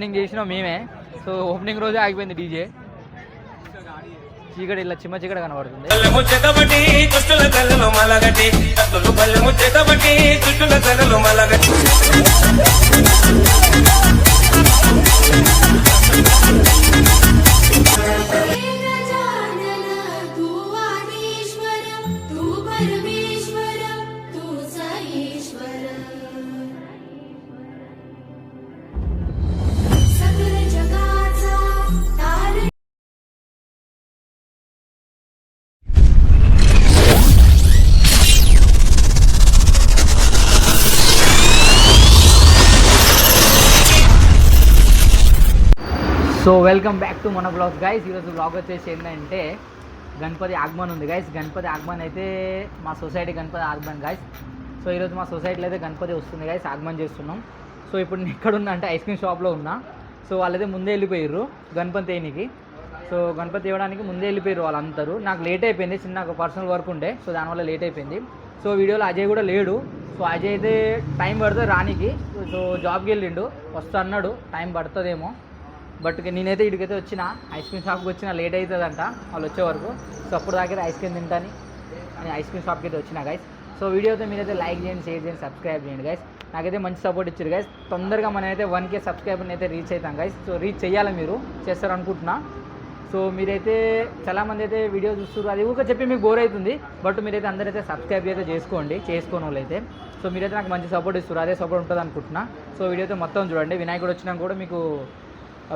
Opening చేసినాం మేమే. So opening రోజే ఆగిపోయింది డీజే. చీకటి ఇలా చిమ్మ చీకటి కనబడుతుంది. సో వెల్కమ్ బ్యాక్ టు మన బ్లాగ్స్ గైస్. ఈరోజు బ్లాగ్ వచ్చేసి ఏంటంటే గణపతి ఆగమన్ ఉంది గైస్. గణపతి ఆగమన్ అయితే మా సొసైటీ గణపతి ఆగమన్ గైస్. సో ఈరోజు మా సొసైటీలో అయితే గణపతి వస్తుంది గైస్, ఆగమన్ చేస్తున్నాం. సో ఇప్పుడు నేను ఎక్కడున్నా అంటే ఐస్ క్రీమ్ షాప్లో ఉన్నా. సో వాళ్ళైతే ముందే వెళ్ళిపోయారు గణపతి వేయడానికి. సో గణపతి ఇవ్వడానికి ముందే వెళ్ళిపోయారు వాళ్ళందరూ. నాకు లేట్ అయిపోయింది, చిన్న ఒక పర్సనల్ వర్క్ ఉండే. సో దానివల్ల లేట్ అయిపోయింది. సో వీడియోలో అజయ్ కూడా లేడు. సో అజయ్ అయితే టైం పడుతుంది రానికి. సో జాబ్కి వెళ్ళిండు, వస్తా అన్నాడు, టైం పడుతుందేమో. బట్ నేనైతే ఇక్కడికైతే వచ్చిన ఐస్ క్రీమ్ షాప్కి వచ్చిన, లేట్ అవుతుందంట వాళ్ళు వచ్చే వరకు. సో అప్పుడు దాకైతే ఐస్ క్రీమ్ తింటాను నేను ఐస్ క్రీమ్ షాప్కి అయితే వచ్చిన గైస్. సో వీడియో అయితే మీరైతే లైక్ చేయండి, షేర్ చేయండి, సబ్స్క్రైబ్ చేయండి గైస్. నాకైతే మంచి సపోర్ట్ ఇచ్చారు గైస్. తొందరగా మనమైతే 1K సబ్స్క్రైబర్ని అయితే రీచ్ అవుతాం గైస్. సో రీచ్ చేయాలి, మీరు చేస్తారు అనుకుంటున్నా. సో మీరైతే చాలామంది అయితే వీడియో చూస్తారు, అది ఊరికే చెప్పి మీకు బోర్ అవుతుంది. బట్ మీరైతే అందరైతే సబ్స్క్రైబ్ అయితే చేసుకోండి, చేసుకోని వాళ్ళు అయితే. సో మీరైతే నాకు మంచి సపోర్ట్ ఇస్తారు, అదే సపోర్ట్ ఉంటుంది అనుకుంటున్నా. సో వీడియో అయితే మొత్తం చూడండి. వినాయకుడు వచ్చినా కూడా మీకు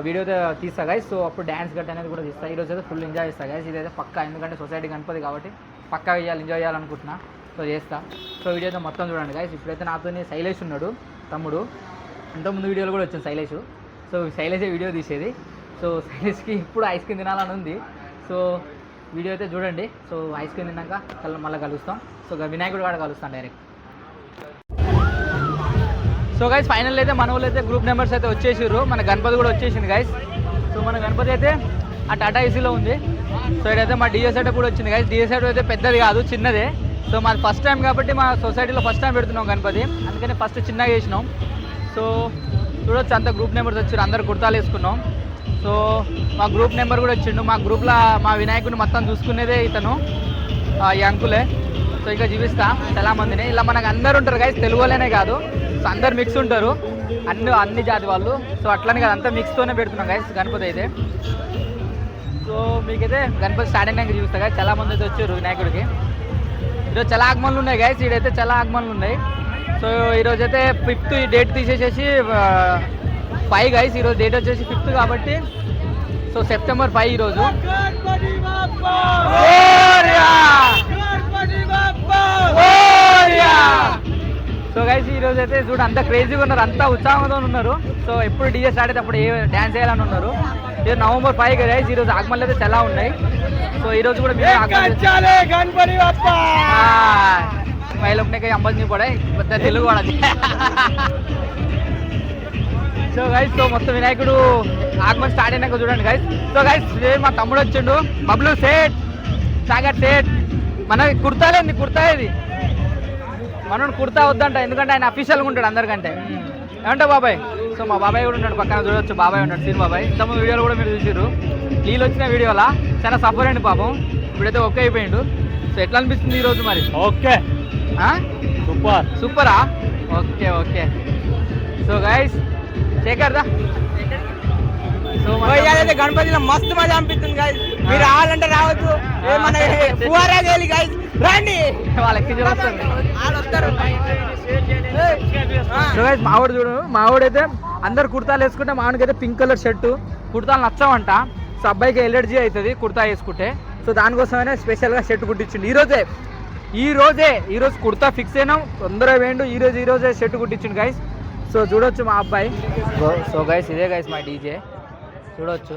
వీడియో అయితే తీస్తా గైస్. సో అప్పుడు డ్యాన్స్ గట్ అనేది కూడా తీస్తా. ఈరోజు అయితే ఫుల్ ఎంజాయ్ చేస్తా గైస్. ఇదైతే పక్కా, ఎందుకంటే సొసైటీ గణపతి కాబట్టి పక్కా ఎంజాయ్ చేయాలనుకుంటున్నా. సో చేస్తా. సో వీడియో అయితే మొత్తం చూడండి గైస్. ఇప్పుడైతే నాతో శైలేష్ ఉన్నాడు, తమ్ముడు. ఇంతకుముందు వీడియోలు కూడా వచ్చింది శైలేష్. సో శైలేషే వీడియో తీసేది. సో శైలేష్కి ఇప్పుడు ఐస్ క్రీమ్ తినాలని ఉంది. సో వీడియో అయితే చూడండి. సో ఐస్ క్రీమ్ తిన్నాక మళ్ళీ కలుస్తాం. సో వినాయకుడు కూడా కలుస్తాం డైరెక్ట్. సో గైస్ ఫైనల్ అయితే మన వాళ్ళు అయితే గ్రూప్ మెంబర్స్ అయితే వచ్చేసారు. మన గణపతి కూడా వచ్చేసింది గైస్. సో మన గణపతి అయితే ఆ టాటా ఏసీలో ఉంది. సో ఇదైతే మా డిఏ సెటప్ కూడా వచ్చింది గైస్. డిఏ సెటప్ అయితే పెద్దది కాదు, చిన్నదే. సో మాది ఫస్ట్ టైం కాబట్టి మా సొసైటీలో ఫస్ట్ టైం పెడుతున్నాం గణపతి, అందుకని ఫస్ట్ చిన్నగా చేసినాం. సో చూడొచ్చు అంత గ్రూప్ మెంబర్స్ వచ్చారు, అందరు కుర్తాలు వేసుకున్నాం. సో మా గ్రూప్ నెంబర్ కూడా వచ్చిండు. మా గ్రూప్లో మా వినాయకుడిని మొత్తం చూసుకునేదే ఇతను, ఈ అంకులే. సో ఇంకా చూపిస్తా చాలామందిని. ఇలా మనకు అందరు ఉంటారు గైస్, తెలుగు వాళ్ళనే కాదు. సో అందరు మిక్స్ ఉంటారు, అన్ని జాతి వాళ్ళు. సో అట్లని కాదు, అంతా మిక్స్తోనే పెడుతున్నాం గైస్ గణపతి అయితే. సో మీకైతే గణపతి స్టార్టింగ్ అయినా చూపిస్తా గైస్. చాలామంది అయితే వచ్చారు వినాయకుడికి. ఈరోజు చాలా ఆగమనులు ఉన్నాయి గైస్, ఈడైతే చాలా ఆగమనులు ఉన్నాయి. సో ఈరోజు అయితే 5th డేట్ తీసేసేసి 5 గైస్. ఈరోజు డేట్ వచ్చేసి 5th కాబట్టి సో సెప్టెంబర్ 5 ఈరోజు. సో గైస్ ఈరోజు అయితే చూడు అంత క్రేజీగా ఉన్నారు, అంతా ఉత్సాహంతో ఉన్నారు. సో ఎప్పుడు డీజే స్టార్ట్ అయితే అప్పుడు డ్యాన్స్ చేయాలని ఉన్నారు. ఈరోజు November 5 గైస్. ఈరోజు ఆగమన్లు అయితే చాలా ఉన్నాయి. సో ఈరోజు కూడా మైలోకి అంబజ్ని కూడా పెద్ద తెలుగు వాడది. సో గైస్ సో మొత్తం వినాయకుడు ఆగమన్ స్టార్ట్ అయినాక చూడండి గైస్. సో గైస్ మా తమ్ముడు వచ్చిండు, బబ్లు సేట్, సాగర్ సేట్. మన కుర్తాలేంది, కుర్తా ఇది మనోడు కుర్తా వద్దంట, ఎందుకంటే ఆయన అఫీషియల్గా ఉంటాడు అందరికంటే. ఏమంటా బాబాయ్? సో మా బాబాయ్ కూడా ఉన్నాడు పక్కన, చూడొచ్చు బాబాయ్ ఉన్నాడు, సీన్ బాబాయ్. ఇంతకుముందు వీడియోలు కూడా మీరు చూసారు. వీళ్ళు వచ్చిన వీడియోలా చాలా సఫర్ అయింది పాపం, ఇప్పుడైతే ఓకే అయిపోయిండు. సో ఎట్లా అనిపిస్తుంది ఈరోజు మరి? ఓకే, సూపర్ సూపరా? Okay okay. సో గైస్ శేఖర్దా. సో గణపతిలో మస్తు మజా అనిపిస్తుంది గైస్. మీరు రావాలంటే రావచ్చు, రండి వాళ్ళకి వస్తారు. సో గైస్ మావాడు చూడు, మావాడైతే అందరు కుర్తాలు వేసుకుంటే మావాడికైతే పింక్ కలర్ షర్టు, కుర్తాలు నచ్చవంట. సో అబ్బాయికి ఎలర్జీ అవుతుంది కుర్తా వేసుకుంటే. సో దానికోసమైనా స్పెషల్గా షర్ట్ కుట్టించిండు ఈరోజు కుర్తా ఫిక్స్ అయినాం, తొందరగా వేయండు. ఈరోజే షర్ట్ కుట్టించిండు గైస్. సో చూడొచ్చు మా అబ్బాయి. సో గైస్ ఇదే గైస్ మా డీజే చూడొచ్చు.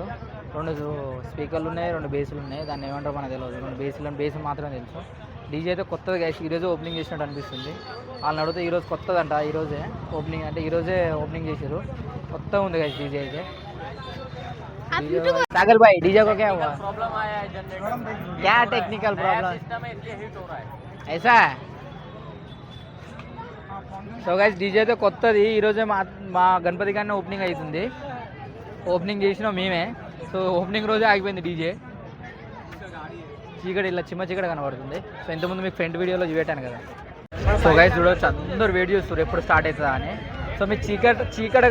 2 స్పీకర్లు ఉన్నాయి, 2 బేసులు ఉన్నాయి. దాన్ని ఏమంటారో మనకు తెలియదు, 2 బేసులు మాత్రమే తెలుసు. డీజే అయితే కొత్తది గైస్, ఈరోజే ఓపెనింగ్ చేసినట్టు అనిపిస్తుంది. వాళ్ళని అడిగితే ఈరోజు కొత్తదంట, ఈరోజే ఓపెనింగ్ అంటే ఈరోజే ఓపెనింగ్ చేశారు. కొత్తగా ఉంది గైస్ డీజే అయితే. सागर भाई डीजे को क्या हुआ? प्रॉब्लम आया है जनरेटर में। क्या टेक्निकल प्रॉब्लम? सिस्टम में इसलिए हीट हो रहा है। ऐसा है? సో గైస్ డీజే అయితే కొత్తది, ఈరోజే మా గణపతి గారిని ఓపెనింగ్ అవుతుంది. ఓపెనింగ్ చేసినాం మేమే. సో ఓపెనింగ్ రోజే ఆగిపోయింది డీజే. చీకటి ఇలా చీకటి కనబడుతుంది. సో ఇంతకుముందు మీకు ఫ్రంట్ వీడియోలో చూపెట్టాను కదా. సో గైస్ చూడవచ్చు, అందరూ వెయిట్ చేస్తారు ఎప్పుడు స్టార్ట్ అవుతుందా అని. సో మీకు చీకటి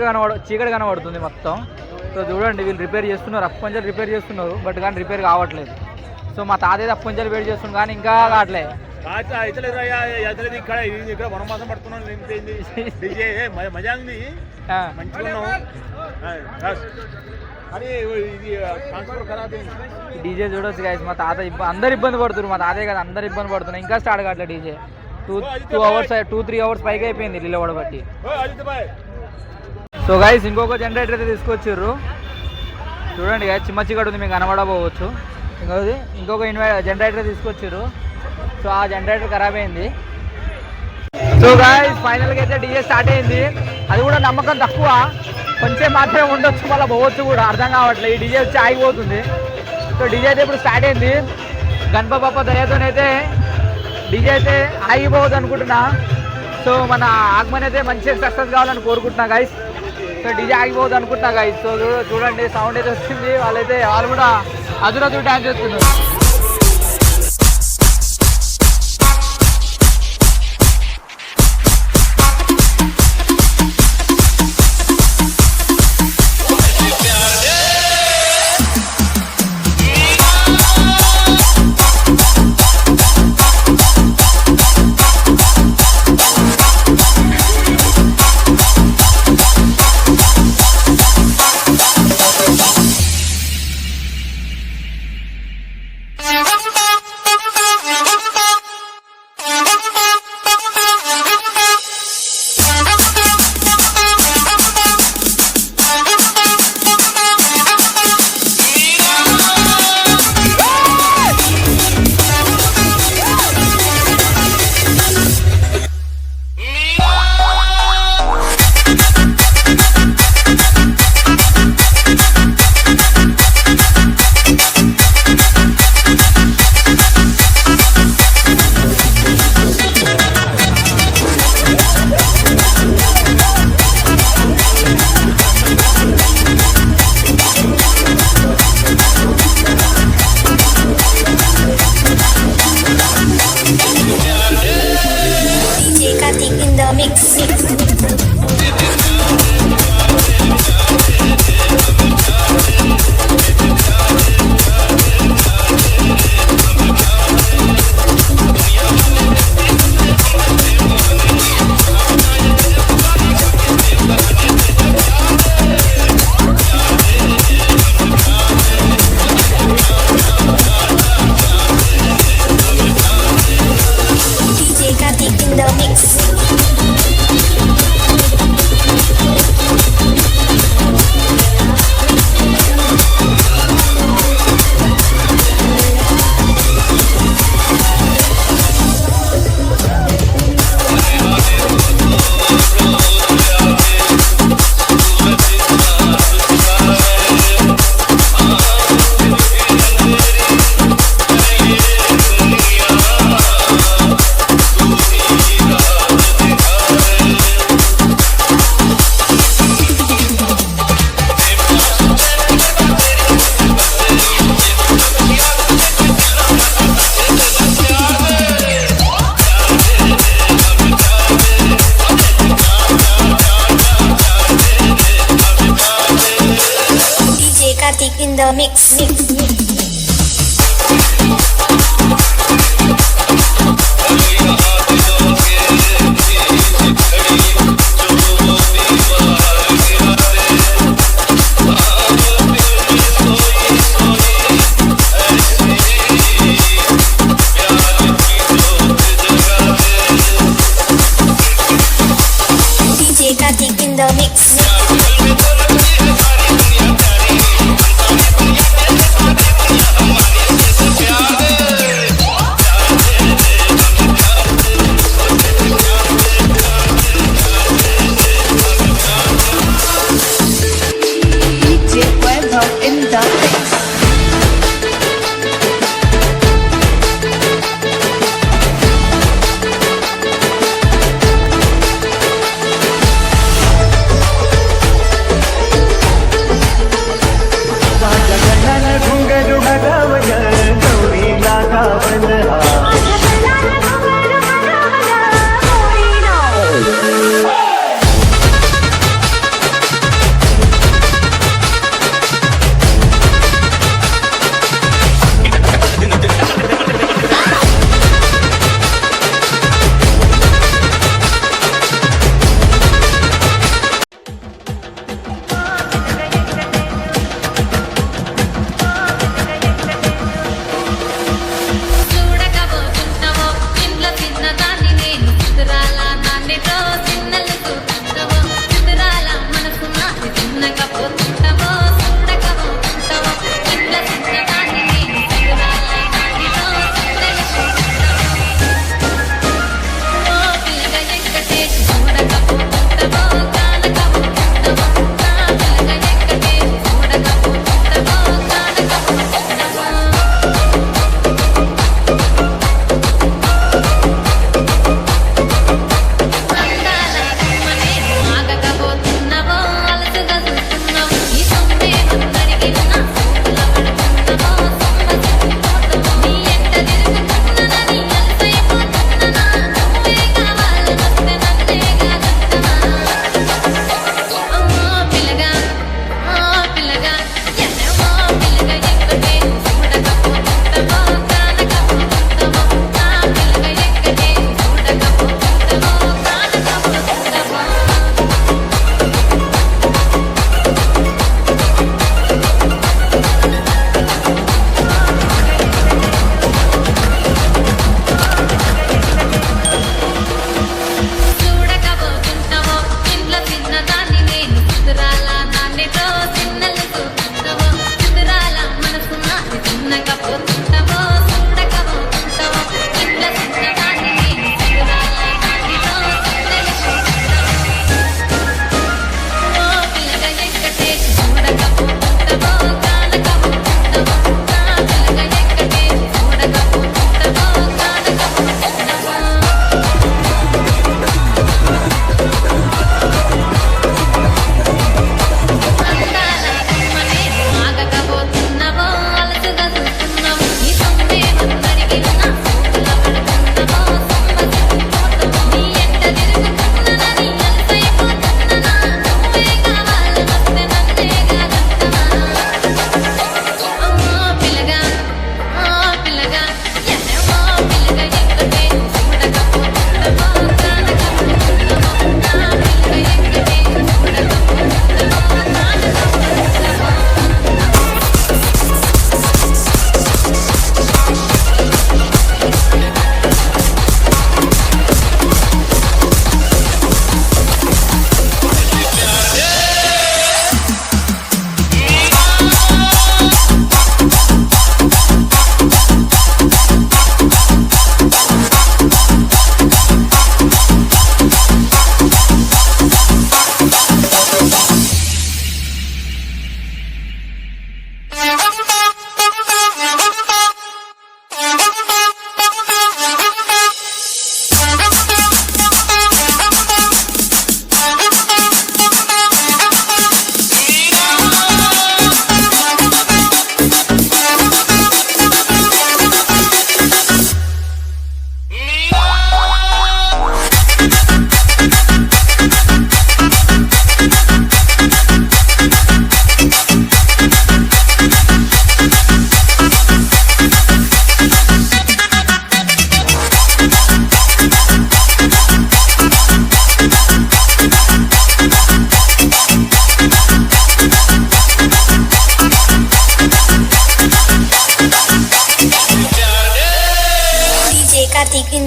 కనబడుతుంది మొత్తం. సో చూడండి, వీళ్ళు రిపేర్ చేస్తున్నారు, అప్పంజలు రిపేర్ చేస్తున్నారు, బట్ కానీ రిపేర్ కావట్లేదు. సో మా తాతయ్య అప్పంజలు వెయిట్ చేస్తున్నారు కానీ ఇంకా కావట్లేదు. ఇక్కడ వనమాసం పడుతున్నాం. మజా ఉంది, మంచిగా డీజే చూడొచ్చు గైస్. మా తాత అందరు ఇబ్బంది పడుతున్నారు, మా తాతయ్య కదా అందరు ఇబ్బంది పడుతున్నారు. ఇంకా స్టార్ట్ కావట్లేదు డీజే. 2-3 అవర్స్ పైగా అయిపోయింది నిలబడ బట్టి. సో గైస్ ఇంకొక జనరేటర్ అయితే తీసుకొచ్చారు చూడండి గైస్. చీకటి ఉంది, మీకు కనబడబోవచ్చు. ఇంకొక జనరేటర్ తీసుకొచ్చారు. సో ఆ జనరేటర్ ఖరాబ్ అయింది. సో గైస్ ఫైనల్గా అయితే డీజే స్టార్ట్ అయింది. అది కూడా నమ్మకం తక్కువ, కొంచెం మాత్రమే ఉండొచ్చు, మళ్ళీ పోవచ్చు కూడా, అర్థం కావట్లేదు. ఈ డీజే వచ్చి ఆగిపోతుంది. సో డీజే అయితే ఇప్పుడు స్టార్ట్ అయింది. గణపతి బప్ప దయతోనైతే డీజే అయితే ఆగిపోవద్దు అనుకుంటున్నా. సో మన ఆగమన్ అయితే మంచిగా సక్సెస్ కావాలని కోరుకుంటున్నా గైస్. సో డీజే ఆగిపోవద్దు అనుకుంటున్నా గైస్. సో చూడండి సౌండ్ అయితే వచ్చింది. వాళ్ళు కూడా అదురదు డ్యాన్స్ చేస్తున్నారు. in the mix. DJ Kartik in the mix.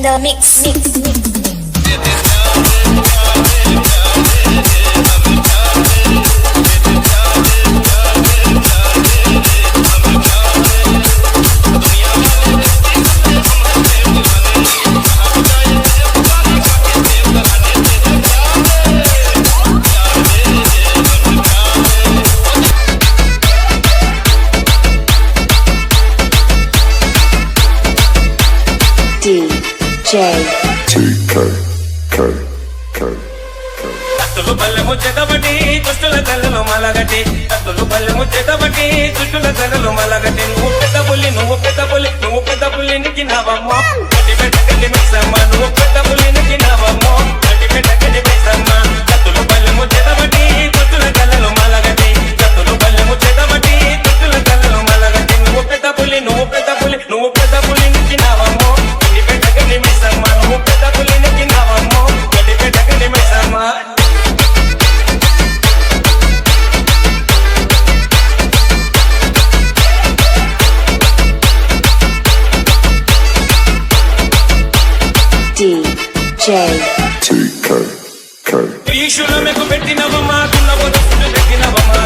the mix. DJ కత్తులు పల్లె ముచ్చెతబట్టి దుష్టుల తల్లలో మలగటి కత్తులు పల్లె ముచ్చెతబట్టి దుష్టుల తల్లలో మలగటి నువ్వు పెద్ద పుల్లి నువ్వు పెద్ద పుల్లి నువ్వు పెద్ద పుల్లి నిక్కినావమ్మో గడ్డి పెట్ట గడ్డి మిక్సమ్మ నువ్వు పెద్ద పుల్లి నిక్కినావమ్మో గడ్డి పెట్ట గడ్డి మిక్సమ్మ కత్తులు పల్లె ముచ్చెతబట్టి దుష్టుల తల్లలో మలగటి కత్తులు పల్లె ముచ్చెతబట్టి దుష్టుల తల్లలో మలగటి నువ్వు పెద్ద పుల్లి నువ్వు పెద్ద పుల్లి నువ్వు పెద్ద పుల్లి నిక్కినావమ్మో గడ్డి పెట్ట గడ్డి మిక్సమ్మ నువ్వు పెద్ద పుల్లి నిక్కినావమ్మో గడ్డి పెట్ట గడ్డి మిక్సమ్మ DJ ఈశ్వరు మీకు పెట్టినవమ్మా దున్నవ దస్తులు పెట్టినవమ్మా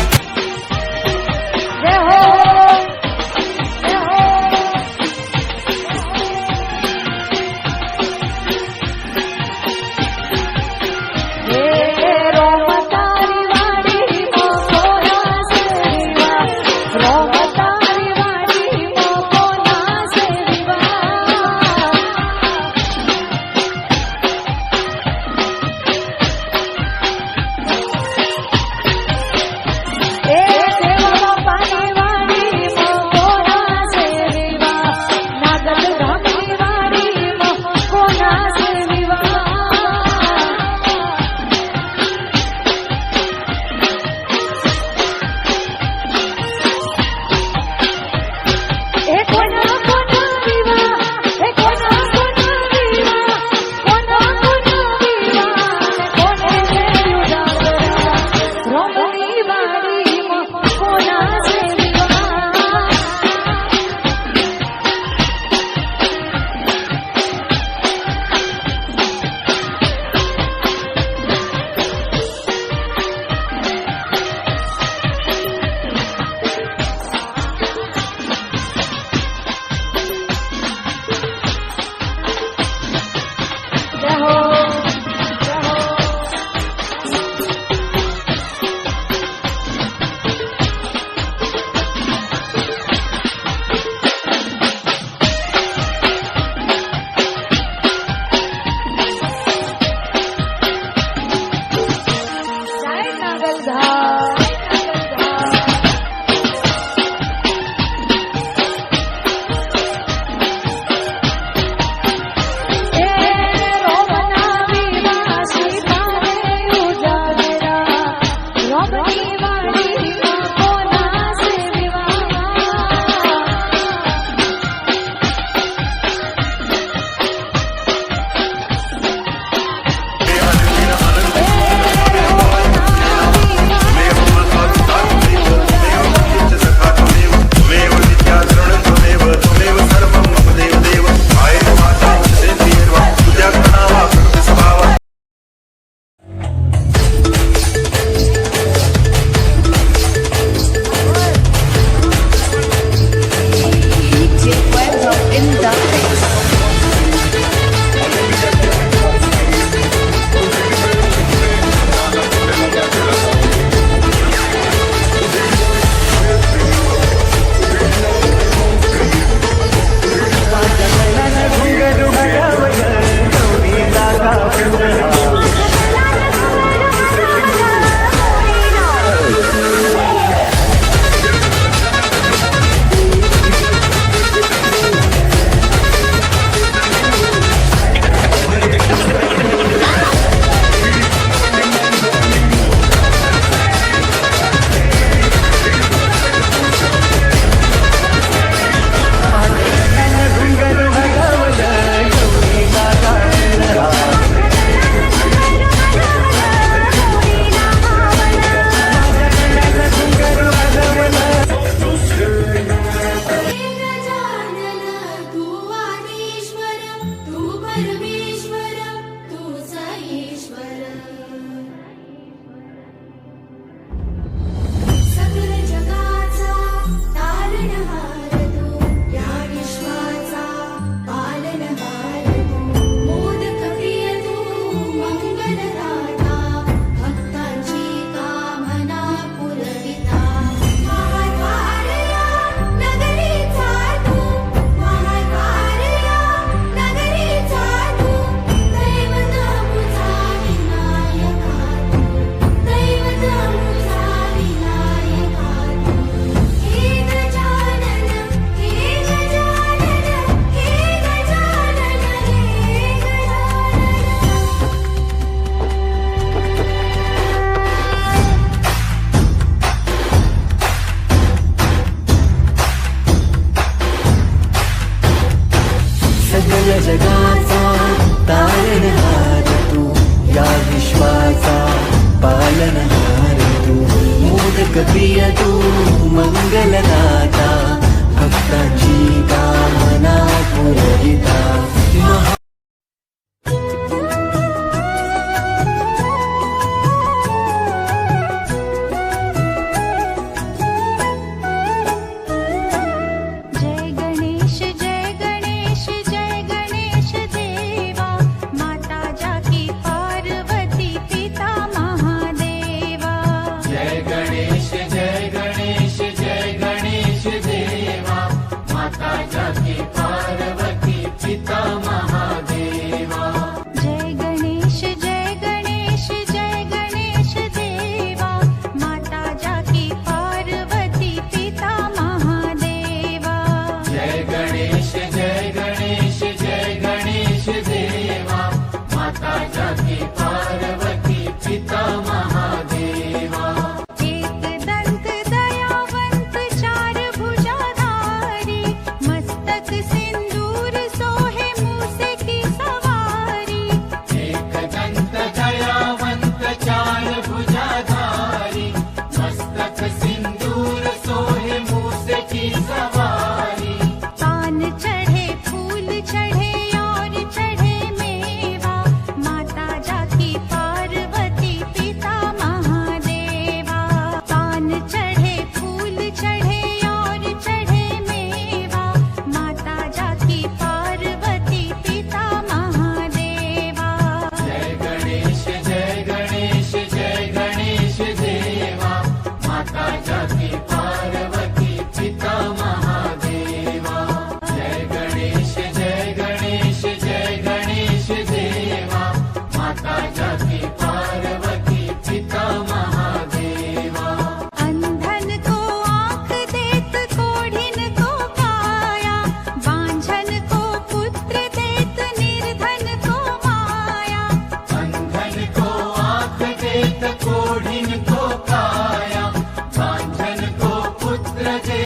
जगप्रिय तू मंगलदाता भक्तांची कामना पुरविता जय गणेश जय गणेश जय गणेश देवा माता जाकी पार्वती पिता महादेवा जय गणेश जय गणेश जय गणेश देवा माता जाकी पार्वती पिता महादेवा जय गणेश जय गणेश जय गणेश देवा माता जाकी पार्वती पिता महादेवा जय गणेश जय गणेश जय गणेश देवा माता जाकी पार्वती पिता